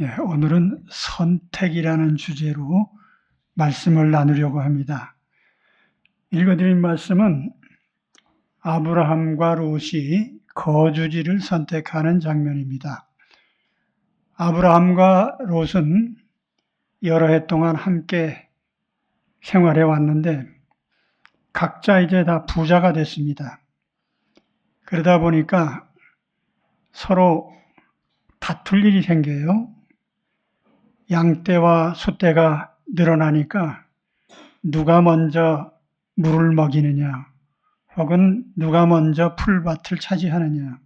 오늘은 선택이라는 주제로 말씀을 나누려고 합니다. 읽어드린 말씀은 아브라함과 롯이 거주지를 선택하는 장면입니다. 아브라함과 롯은 여러 해 동안 함께 생활해 왔는데 각자 이제 다 부자가 됐습니다. 그러다 보니까 서로 다툴 일이 생겨요. 양떼와 소떼가 늘어나니까 누가 먼저 물을 먹이느냐, 혹은 누가 먼저 풀밭을 차지하느냐,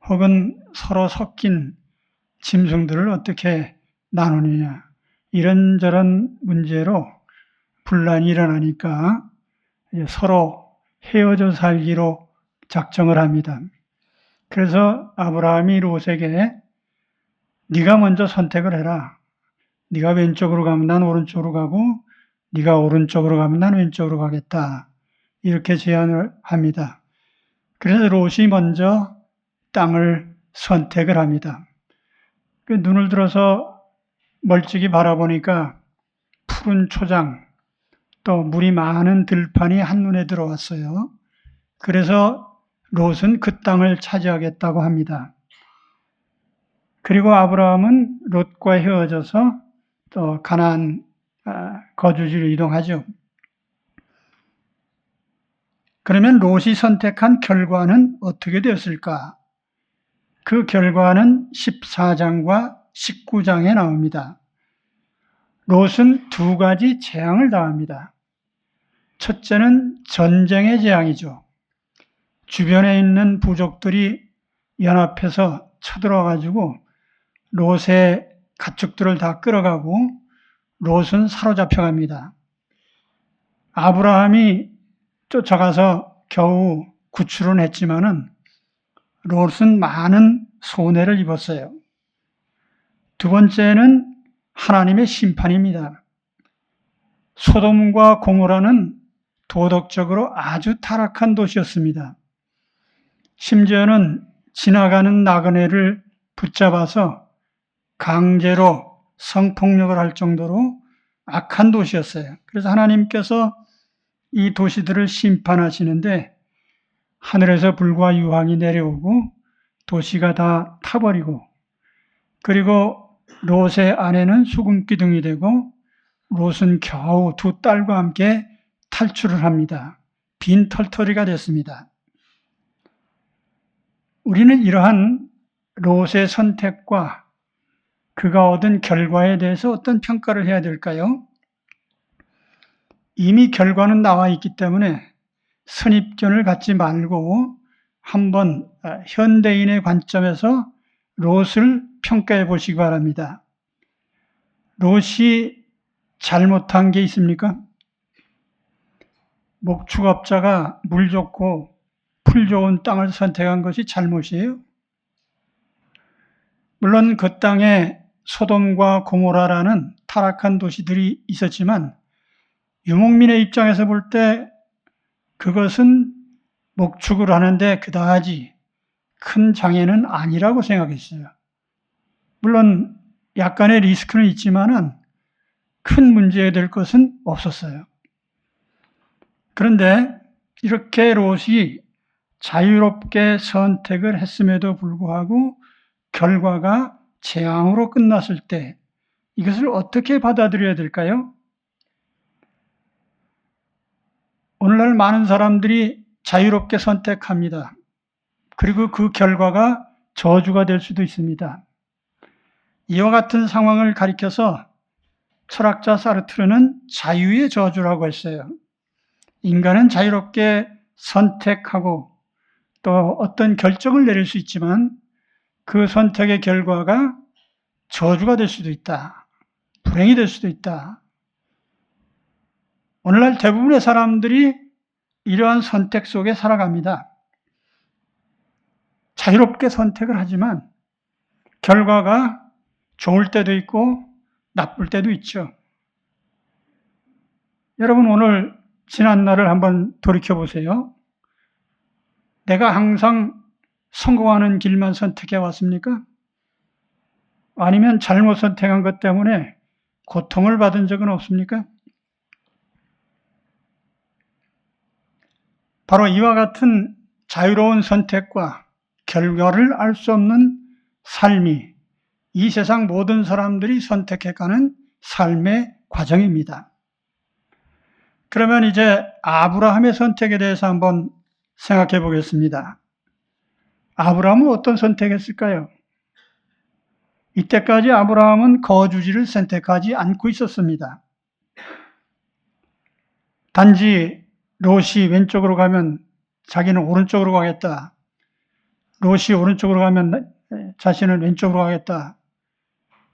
혹은 서로 섞인 짐승들을 어떻게 나누느냐, 이런저런 문제로 분란이 일어나니까 서로 헤어져 살기로 작정을 합니다. 그래서 아브라함이 롯에게 네가 먼저 선택을 해라. 네가 왼쪽으로 가면 난 오른쪽으로 가고 네가 오른쪽으로 가면 난 왼쪽으로 가겠다. 이렇게 제안을 합니다. 그래서 롯이 먼저 땅을 선택을 합니다. 눈을 들어서 멀찍이 바라보니까 푸른 초장, 또 물이 많은 들판이 한눈에 들어왔어요. 그래서 롯은 그 땅을 차지하겠다고 합니다. 그리고 아브라함은 롯과 헤어져서 또 가나안 거주지로 이동하죠. 그러면 롯이 선택한 결과는 어떻게 되었을까? 그 결과는 14장과 19장에 나옵니다. 롯은 두 가지 재앙을 당합니다. 첫째는 전쟁의 재앙이죠. 주변에 있는 부족들이 연합해서 쳐들어와가지고 롯의 가축들을 다 끌어가고 롯은 사로잡혀갑니다. 아브라함이 쫓아가서 겨우 구출은 했지만은 롯은 많은 손해를 입었어요. 두 번째는 하나님의 심판입니다. 소돔과 고모라는 도덕적으로 아주 타락한 도시였습니다. 심지어는 지나가는 나그네를 붙잡아서 강제로 성폭력을 할 정도로 악한 도시였어요. 그래서 하나님께서 이 도시들을 심판하시는데 하늘에서 불과 유황이 내려오고 도시가 다 타버리고, 그리고 롯의 아내는 소금 기둥이 되고 롯은 겨우 두 딸과 함께 탈출을 합니다. 빈 털터리가 됐습니다. 우리는 이러한 롯의 선택과 그가 얻은 결과에 대해서 어떤 평가를 해야 될까요? 이미 결과는 나와 있기 때문에 선입견을 갖지 말고 한번 현대인의 관점에서 롯을 평가해 보시기 바랍니다. 롯이 잘못한 게 있습니까? 목축업자가 물 좋고 풀 좋은 땅을 선택한 것이 잘못이에요? 물론 그 땅에 소돔과 고모라라는 타락한 도시들이 있었지만 유목민의 입장에서 볼 때 그것은 목축을 하는데 그다지 큰 장애는 아니라고 생각했어요. 물론 약간의 리스크는 있지만은 큰 문제가 될 것은 없었어요. 그런데 이렇게 롯이 자유롭게 선택을 했음에도 불구하고 결과가 재앙으로 끝났을 때 이것을 어떻게 받아들여야 될까요? 오늘날 많은 사람들이 자유롭게 선택합니다. 그리고 그 결과가 저주가 될 수도 있습니다. 이와 같은 상황을 가리켜서 철학자 사르트르는 자유의 저주라고 했어요. 인간은 자유롭게 선택하고 또 어떤 결정을 내릴 수 있지만 그 선택의 결과가 저주가 될 수도 있다. 불행이 될 수도 있다. 오늘날 대부분의 사람들이 이러한 선택 속에 살아갑니다. 자유롭게 선택을 하지만 결과가 좋을 때도 있고 나쁠 때도 있죠. 여러분 오늘 지난 날을 한번 돌이켜 보세요. 내가 항상 성공하는 길만 선택해 왔습니까? 아니면 잘못 선택한 것 때문에 고통을 받은 적은 없습니까? 바로 이와 같은 자유로운 선택과 결과를 알 수 없는 삶이 이 세상 모든 사람들이 선택해가는 삶의 과정입니다. 그러면 이제 아브라함의 선택에 대해서 한번 생각해 보겠습니다. 아브라함은 어떤 선택했을까요? 이때까지 아브라함은 거주지를 선택하지 않고 있었습니다. 단지 롯이 왼쪽으로 가면 자기는 오른쪽으로 가겠다. 롯이 오른쪽으로 가면 자신은 왼쪽으로 가겠다.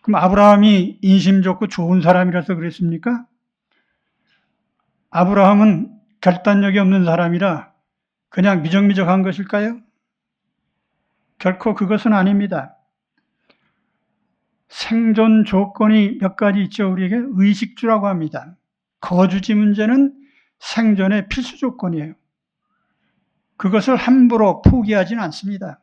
그럼 아브라함이 인심 좋고 좋은 사람이라서 그랬습니까? 아브라함은 결단력이 없는 사람이라 그냥 미적미적한 것일까요? 결코 그것은 아닙니다. 생존 조건이 몇 가지 있죠. 우리에게 의식주라고 합니다. 거주지 문제는 생존의 필수 조건이에요. 그것을 함부로 포기하지는 않습니다.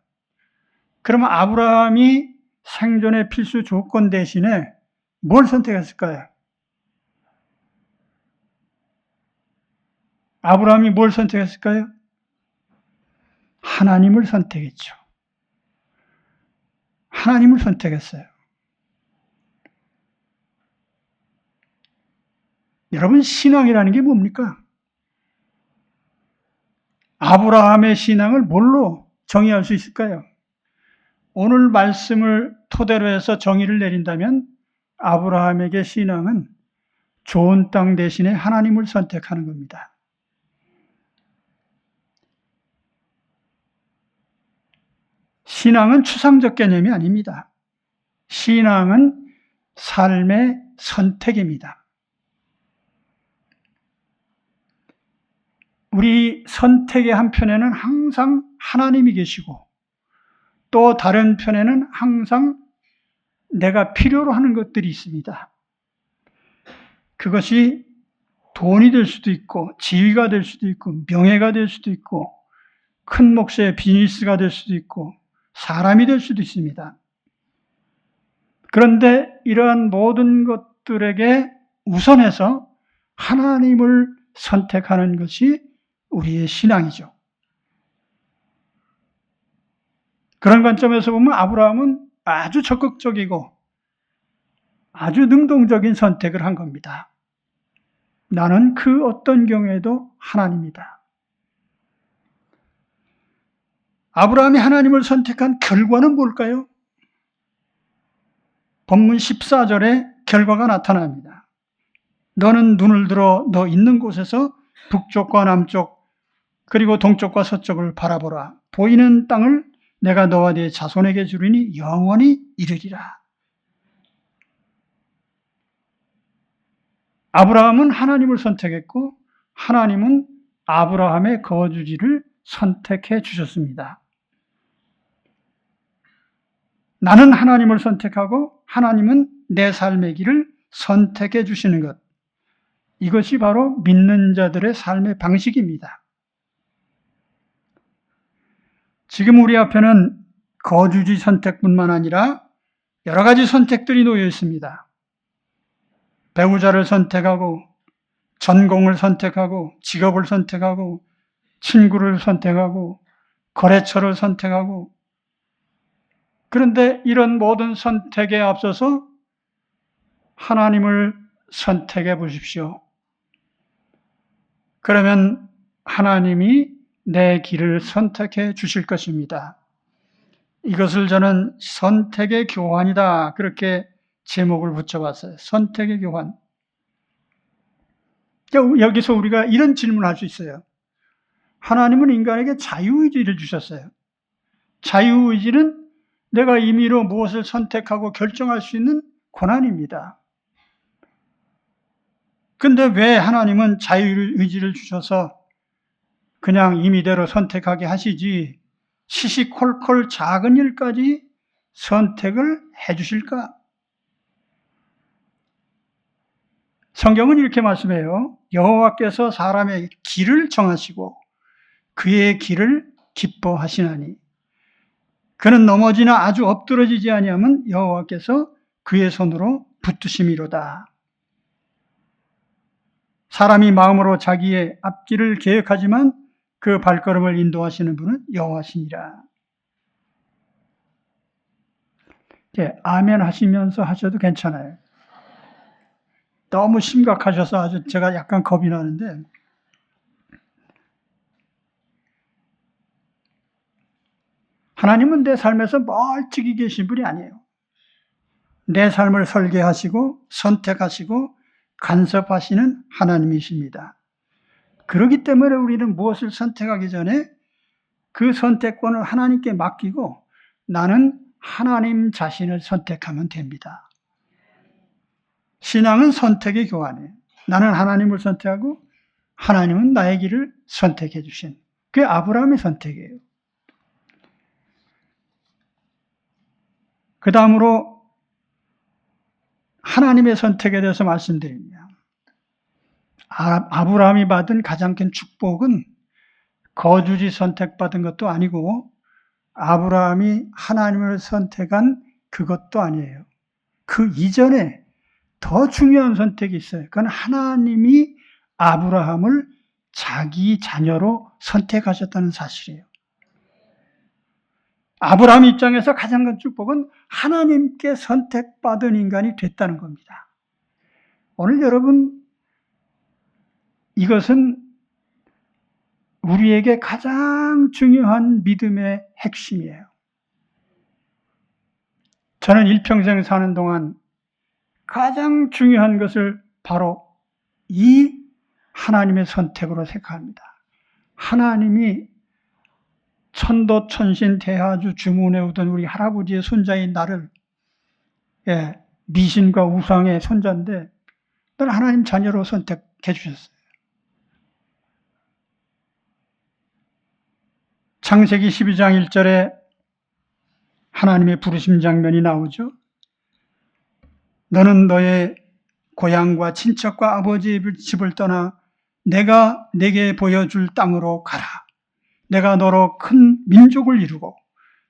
그러면 아브라함이 생존의 필수 조건 대신에 뭘 선택했을까요? 아브라함이 뭘 선택했을까요? 하나님을 선택했죠. 하나님을 선택했어요. 여러분, 신앙이라는 게 뭡니까? 아브라함의 신앙을 뭘로 정의할 수 있을까요? 오늘 말씀을 토대로 해서 정의를 내린다면 아브라함에게 신앙은 좋은 땅 대신에 하나님을 선택하는 겁니다. 신앙은 추상적 개념이 아닙니다. 신앙은 삶의 선택입니다. 우리 선택의 한편에는 항상 하나님이 계시고 또 다른 편에는 항상 내가 필요로 하는 것들이 있습니다. 그것이 돈이 될 수도 있고 지위가 될 수도 있고 명예가 될 수도 있고 큰 몫의 비즈니스가 될 수도 있고 사람이 될 수도 있습니다. 그런데 이러한 모든 것들에게 우선해서 하나님을 선택하는 것이 우리의 신앙이죠. 그런 관점에서 보면 아브라함은 아주 적극적이고 아주 능동적인 선택을 한 겁니다. 나는 그 어떤 경우에도 하나님이다. 아브라함이 하나님을 선택한 결과는 뭘까요? 본문 14절에 결과가 나타납니다. 너는 눈을 들어 너 있는 곳에서 북쪽과 남쪽 그리고 동쪽과 서쪽을 바라보라. 보이는 땅을 내가 너와 네 자손에게 주리니 영원히 이르리라. 아브라함은 하나님을 선택했고 하나님은 아브라함의 거주지를 선택해 주셨습니다. 나는 하나님을 선택하고 하나님은 내 삶의 길을 선택해 주시는 것. 이것이 바로 믿는 자들의 삶의 방식입니다. 지금 우리 앞에는 거주지 선택뿐만 아니라 여러 가지 선택들이 놓여 있습니다. 배우자를 선택하고 전공을 선택하고 직업을 선택하고 친구를 선택하고 거래처를 선택하고 그런데 이런 모든 선택에 앞서서 하나님을 선택해 보십시오. 그러면 하나님이 내 길을 선택해 주실 것입니다. 이것을 저는 선택의 교환이다. 그렇게 제목을 붙여봤어요. 선택의 교환. 여기서 우리가 이런 질문을 할 수 있어요. 하나님은 인간에게 자유의지를 주셨어요. 자유의지는 내가 임의로 무엇을 선택하고 결정할 수 있는 권한입니다. 근데 왜 하나님은 자유의지를 주셔서 그냥 임의대로 선택하게 하시지 시시콜콜 작은 일까지 선택을 해 주실까? 성경은 이렇게 말씀해요. 여호와께서 사람의 길을 정하시고 그의 길을 기뻐하시나니 그는 넘어지나 아주 엎드러지지 아니하면 여호와께서 그의 손으로 붙드심이로다. 사람이 마음으로 자기의 앞길을 계획하지만 그 발걸음을 인도하시는 분은 여호와시니라. 아멘 하시면서 하셔도 괜찮아요. 너무 심각하셔서 아주 제가 약간 겁이 나는데, 하나님은 내 삶에서 멀찍이 계신 분이 아니에요. 내 삶을 설계하시고 선택하시고 간섭하시는 하나님이십니다. 그렇기 때문에 우리는 무엇을 선택하기 전에 그 선택권을 하나님께 맡기고 나는 하나님 자신을 선택하면 됩니다. 신앙은 선택의 교환이에요. 나는 하나님을 선택하고 하나님은 나의 길을 선택해 주신, 그게 아브라함의 선택이에요. 그 다음으로 하나님의 선택에 대해서 말씀드립니다. 아브라함이 받은 가장 큰 축복은 거주지 선택받은 것도 아니고 아브라함이 하나님을 선택한 그것도 아니에요. 그 이전에 더 중요한 선택이 있어요. 그건 하나님이 아브라함을 자기 자녀로 선택하셨다는 사실이에요. 아브라함 입장에서 가장 큰 축복은 하나님께 선택받은 인간이 됐다는 겁니다. 오늘 여러분, 이것은 우리에게 가장 중요한 믿음의 핵심이에요. 저는 일평생 사는 동안 가장 중요한 것을 바로 이 하나님의 선택으로 생각합니다. 하나님이 천도천신 대하주 주문해 오던 우리 할아버지의 손자인 나를, 미신과 우상의 손자인데 나는 하나님 자녀로 선택해 주셨어요. 창세기 12장 1절에 하나님의 부르심 장면이 나오죠. 너는 너의 고향과 친척과 아버지의 집을 떠나 내가 네게 보여줄 땅으로 가라. 내가 너로 큰 민족을 이루고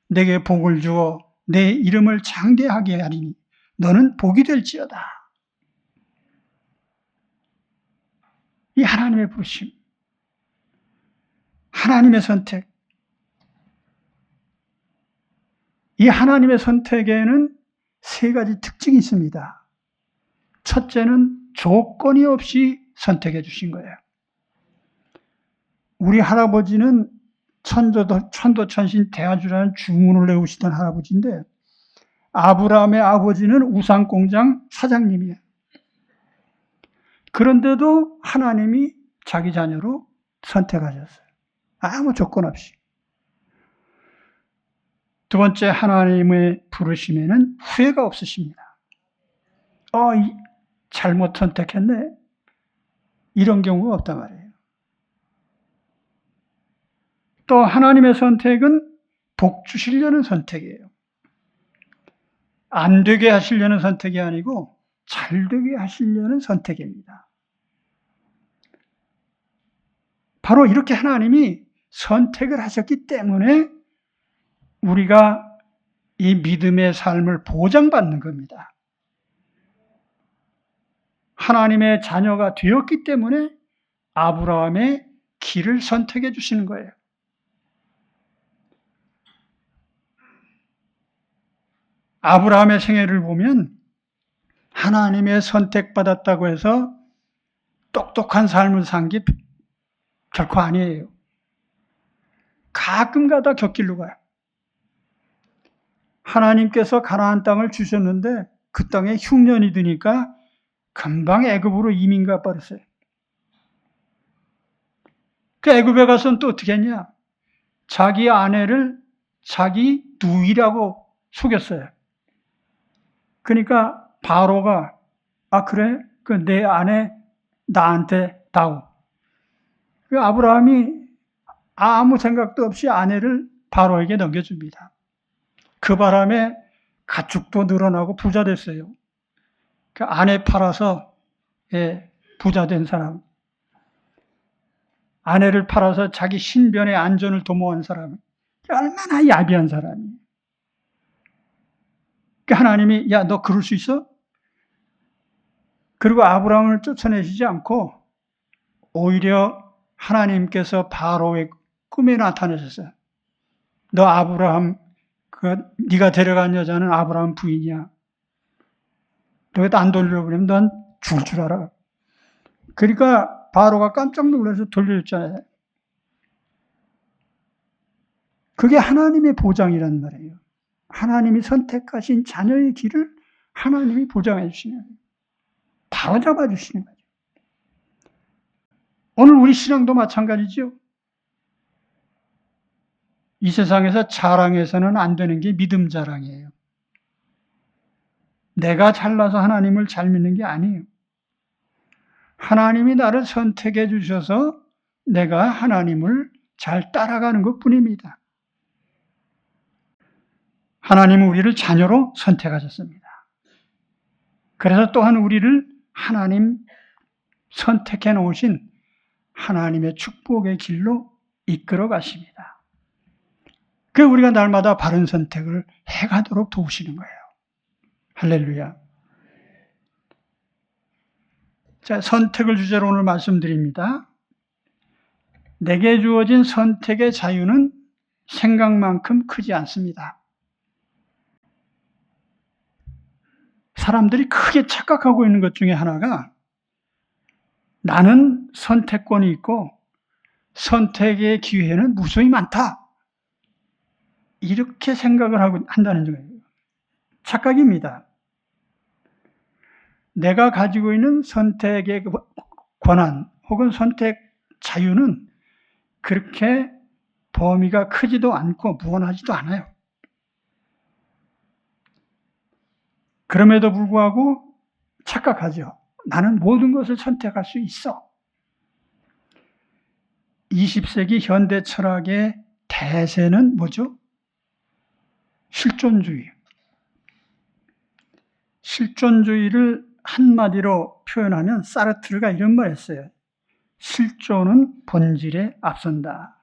네게 복을 주어 내 이름을 장대하게 하리니 너는 복이 될지어다. 이 하나님의 부르심, 하나님의 선택, 이 하나님의 선택에는 세 가지 특징이 있습니다. 첫째는 조건이 없이 선택해 주신 거예요. 우리 할아버지는 천도천신 대하주라는 주문을 내오시던 할아버지인데 아브라함의 아버지는 우상공장 사장님이에요. 그런데도 하나님이 자기 자녀로 선택하셨어요. 아무 조건 없이. 두 번째, 하나님의 부르심에는 후회가 없으십니다. 잘못 선택했네. 이런 경우가 없단 말이에요. 또 하나님의 선택은 복 주시려는 선택이에요. 안 되게 하시려는 선택이 아니고 잘 되게 하시려는 선택입니다. 바로 이렇게 하나님이 선택을 하셨기 때문에 우리가 이 믿음의 삶을 보장받는 겁니다. 하나님의 자녀가 되었기 때문에 아브라함의 길을 선택해 주시는 거예요. 아브라함의 생애를 보면 하나님의 선택받았다고 해서 똑똑한 삶을 산 게 결코 아니에요. 가끔 가다 곁길로 가요. 하나님께서 가나안 땅을 주셨는데 그 땅에 흉년이 드니까 금방 애굽으로 이민 가버렸어요. 그 애굽에 가서는 또 어떻게 했냐? 자기 아내를 자기 누이라고 속였어요. 그러니까 바로가 그래? 그 내 아내 나한테 다오. 그 아브라함이 아무 생각도 없이 아내를 바로에게 넘겨줍니다. 그 바람에 가축도 늘어나고 부자 됐어요. 그 아내 팔아서 부자 된 사람, 아내를 팔아서 자기 신변의 안전을 도모한 사람, 얼마나 야비한 사람이에요. 하나님이 야, 너 그럴 수 있어? 그리고 아브라함을 쫓아내시지 않고 오히려 하나님께서 바로의 꿈에 나타나셨어요. 너 아브라함, 네가 데려간 여자는 아브라함 부인이야. 너희도 안 돌려보내면 넌 죽을 줄 알아. 그러니까 바로가 깜짝 놀라서 돌려줬잖아요. 그게 하나님의 보장이란 말이에요. 하나님이 선택하신 자녀의 길을 하나님이 보장해 주시는 거예요. 바로 잡아 주시는 거죠. 오늘 우리 신앙도 마찬가지죠. 이 세상에서 자랑해서는 안 되는 게 믿음 자랑이에요. 내가 잘나서 하나님을 잘 믿는 게 아니에요. 하나님이 나를 선택해 주셔서 내가 하나님을 잘 따라가는 것뿐입니다. 하나님은 우리를 자녀로 선택하셨습니다. 그래서 또한 우리를 하나님 선택해 놓으신 하나님의 축복의 길로 이끌어 가십니다. 그 우리가 날마다 바른 선택을 해가도록 도우시는 거예요. 할렐루야. 자, 선택을 주제로 오늘 말씀드립니다. 내게 주어진 선택의 자유는 생각만큼 크지 않습니다. 사람들이 크게 착각하고 있는 것 중에 하나가 나는 선택권이 있고 선택의 기회는 무수히 많다. 이렇게 생각을 한다는 거예요. 착각입니다. 내가 가지고 있는 선택의 권한 혹은 선택 자유는 그렇게 범위가 크지도 않고 무한하지도 않아요. 그럼에도 불구하고 착각하죠. 나는 모든 것을 선택할 수 있어. 20세기 현대 철학의 대세는 뭐죠? 실존주의. 실존주의를 한마디로 표현하면 사르트르가 이런 말 했어요. 실존은 본질에 앞선다.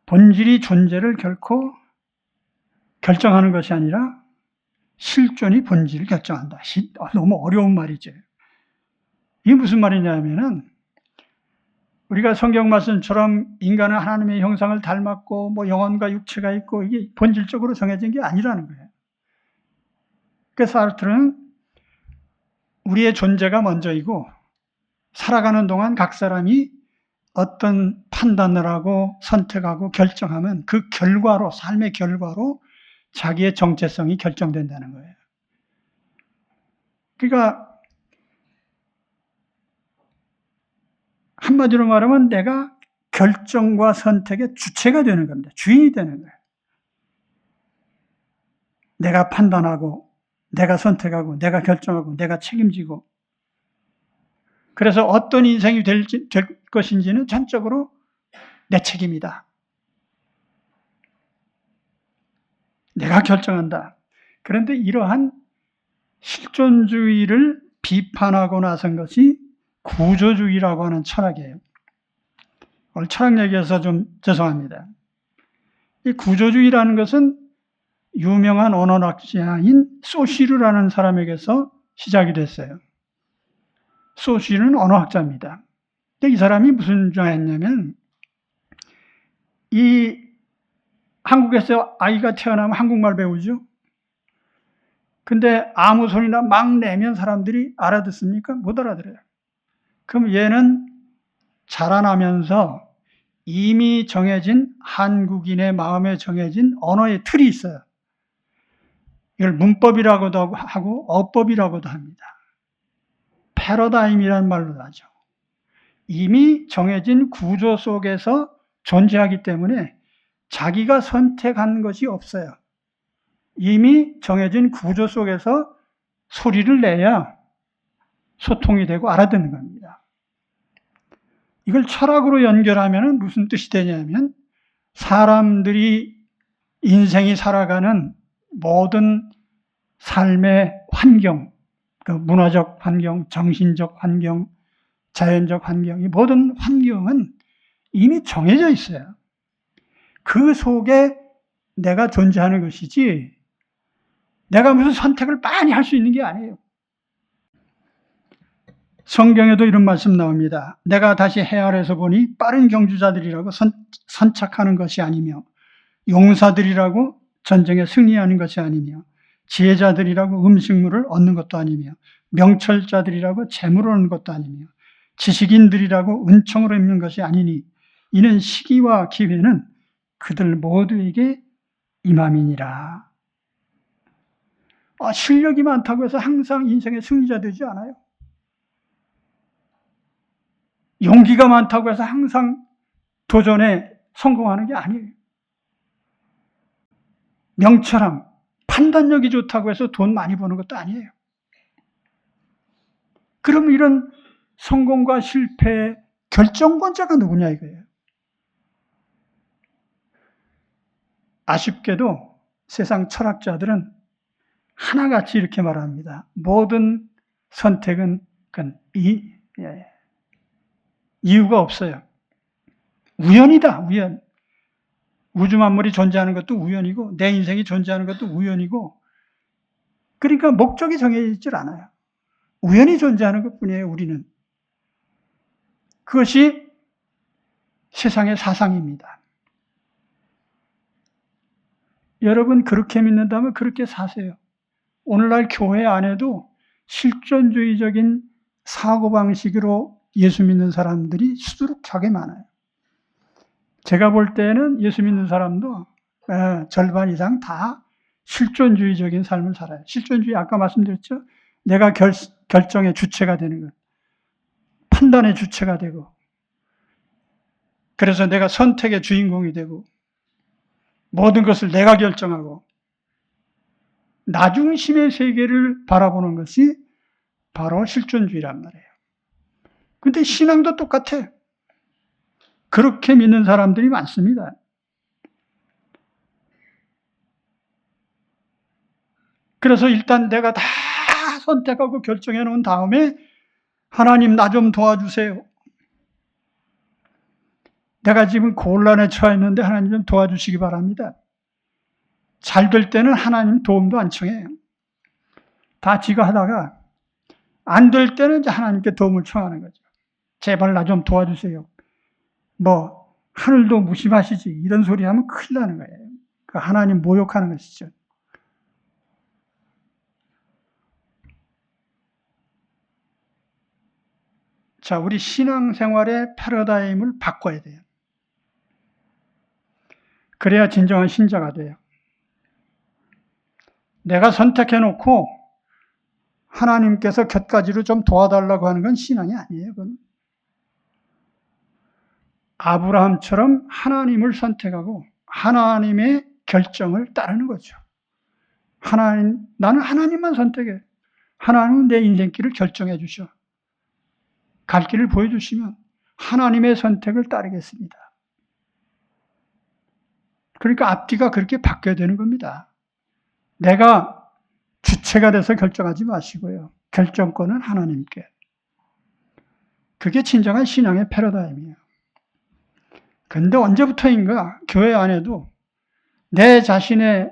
본질이 존재를 결코 결정하는 것이 아니라 실존이 본질을 결정한다. 너무 어려운 말이죠. 이게 무슨 말이냐면은 우리가 성경 말씀처럼 인간은 하나님의 형상을 닮았고 영혼과 육체가 있고 이게 본질적으로 정해진 게 아니라는 거예요. 그래서 사르트르는 우리의 존재가 먼저이고 살아가는 동안 각 사람이 어떤 판단을 하고 선택하고 결정하면 그 결과로, 삶의 결과로 자기의 정체성이 결정된다는 거예요. 그러니까 한마디로 말하면 내가 결정과 선택의 주체가 되는 겁니다. 주인이 되는 거예요. 내가 판단하고 내가 선택하고 내가 결정하고 내가 책임지고 그래서 어떤 인생이 될 것인지는 전적으로 내 책임이다. 내가 결정한다. 그런데 이러한 실존주의를 비판하고 나선 것이 구조주의라고 하는 철학이에요. 오늘 철학 얘기해서 좀 죄송합니다. 이 구조주의라는 것은 유명한 언어학자인 소시르라는 사람에게서 시작이 됐어요. 소시르는 언어학자입니다. 근데 이 사람이 무슨 주장을 했냐면 이 한국에서 아이가 태어나면 한국말 배우죠. 근데 아무 소리나 막 내면 사람들이 알아듣습니까? 못 알아들어요. 그럼 얘는 자라나면서 이미 정해진 한국인의 마음에 정해진 언어의 틀이 있어요. 이걸 문법이라고도 하고 어법이라고도 합니다. 패러다임이라는 말로 하죠. 이미 정해진 구조 속에서 존재하기 때문에 자기가 선택한 것이 없어요. 이미 정해진 구조 속에서 소리를 내야 소통이 되고 알아듣는 겁니다. 이걸 철학으로 연결하면 무슨 뜻이 되냐면 사람들이 인생이 살아가는 모든 삶의 환경, 그 문화적 환경, 정신적 환경, 자연적 환경, 이 모든 환경은 이미 정해져 있어요. 그 속에 내가 존재하는 것이지 내가 무슨 선택을 많이 할 수 있는 게 아니에요. 성경에도 이런 말씀 나옵니다. 내가 다시 해 아래서 보니 빠른 경주자들이라고 선착하는 것이 아니며 용사들이라고 전쟁에 승리하는 것이 아니며 지혜자들이라고 음식물을 얻는 것도 아니며 명철자들이라고 재물을 얻는 것도 아니며 지식인들이라고 은총을 입는 것이 아니니 이는 시기와 기회는 그들 모두에게 임함이니라. 실력이 많다고 해서 항상 인생의 승리자 되지 않아요. 용기가 많다고 해서 항상 도전에 성공하는 게 아니에요. 명철함, 판단력이 좋다고 해서 돈 많이 버는 것도 아니에요. 그럼 이런 성공과 실패의 결정권자가 누구냐 이거예요. 아쉽게도 세상 철학자들은 하나같이 이렇게 말합니다. 모든 선택은 이유가 없어요. 우연이다, 우연. 우주 만물이 존재하는 것도 우연이고 내 인생이 존재하는 것도 우연이고, 그러니까 목적이 정해져 있질 않아요. 우연히 존재하는 것뿐이에요, 우리는. 그것이 세상의 사상입니다. 여러분 그렇게 믿는다면 그렇게 사세요. 오늘날 교회 안에도 실존주의적인 사고방식으로 예수 믿는 사람들이 수두룩하게 많아요. 제가 볼 때는 예수 믿는 사람도 절반 이상 다 실존주의적인 삶을 살아요. 실존주의 아까 말씀드렸죠? 내가 결정의 주체가 되는 것, 판단의 주체가 되고, 그래서 내가 선택의 주인공이 되고, 모든 것을 내가 결정하고, 나 중심의 세계를 바라보는 것이 바로 실존주의란 말이에요. 근데 신앙도 똑같아. 그렇게 믿는 사람들이 많습니다. 그래서 일단 내가 다 선택하고 결정해 놓은 다음에 하나님 나 좀 도와주세요. 내가 지금 곤란에 처했는데 하나님 좀 도와주시기 바랍니다. 잘 될 때는 하나님 도움도 안 청해요. 다 지가 하다가 안 될 때는 이제 하나님께 도움을 청하는 거죠. 제발 나 좀 도와주세요. 하늘도 무심하시지 이런 소리 하면 큰일 나는 거예요. 그 하나님 모욕하는 것이죠. 자, 우리 신앙생활의 패러다임을 바꿔야 돼요. 그래야 진정한 신자가 돼요. 내가 선택해놓고 하나님께서 곁가지로 좀 도와달라고 하는 건 신앙이 아니에요. 그건. 아브라함처럼 하나님을 선택하고 하나님의 결정을 따르는 거죠. 나는 하나님만 선택해. 하나님은 내 인생길을 결정해 주셔. 갈 길을 보여주시면 하나님의 선택을 따르겠습니다. 그러니까 앞뒤가 그렇게 바뀌어야 되는 겁니다. 내가 주체가 돼서 결정하지 마시고요. 결정권은 하나님께. 그게 진정한 신앙의 패러다임이에요. 근데 언제부터인가 교회 안에도 내 자신의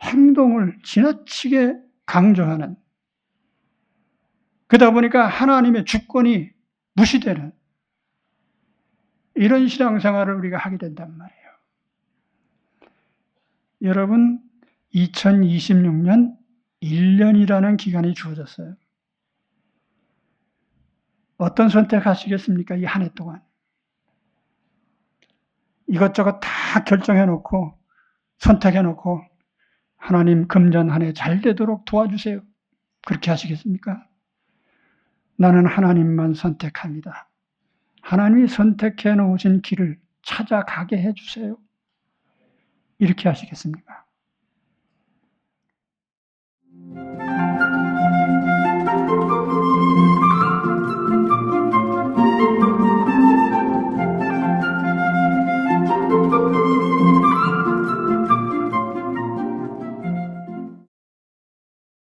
행동을 지나치게 강조하는, 그러다 보니까 하나님의 주권이 무시되는 이런 신앙생활을 우리가 하게 된단 말이에요. 여러분, 2026년 1년이라는 기간이 주어졌어요. 어떤 선택하시겠습니까? 이 한 해 동안. 이것저것 다 결정해놓고 선택해놓고 하나님 금전 한 해 잘 되도록 도와주세요. 그렇게 하시겠습니까? 나는 하나님만 선택합니다. 하나님이 선택해 놓으신 길을 찾아가게 해주세요. 이렇게 하시겠습니까?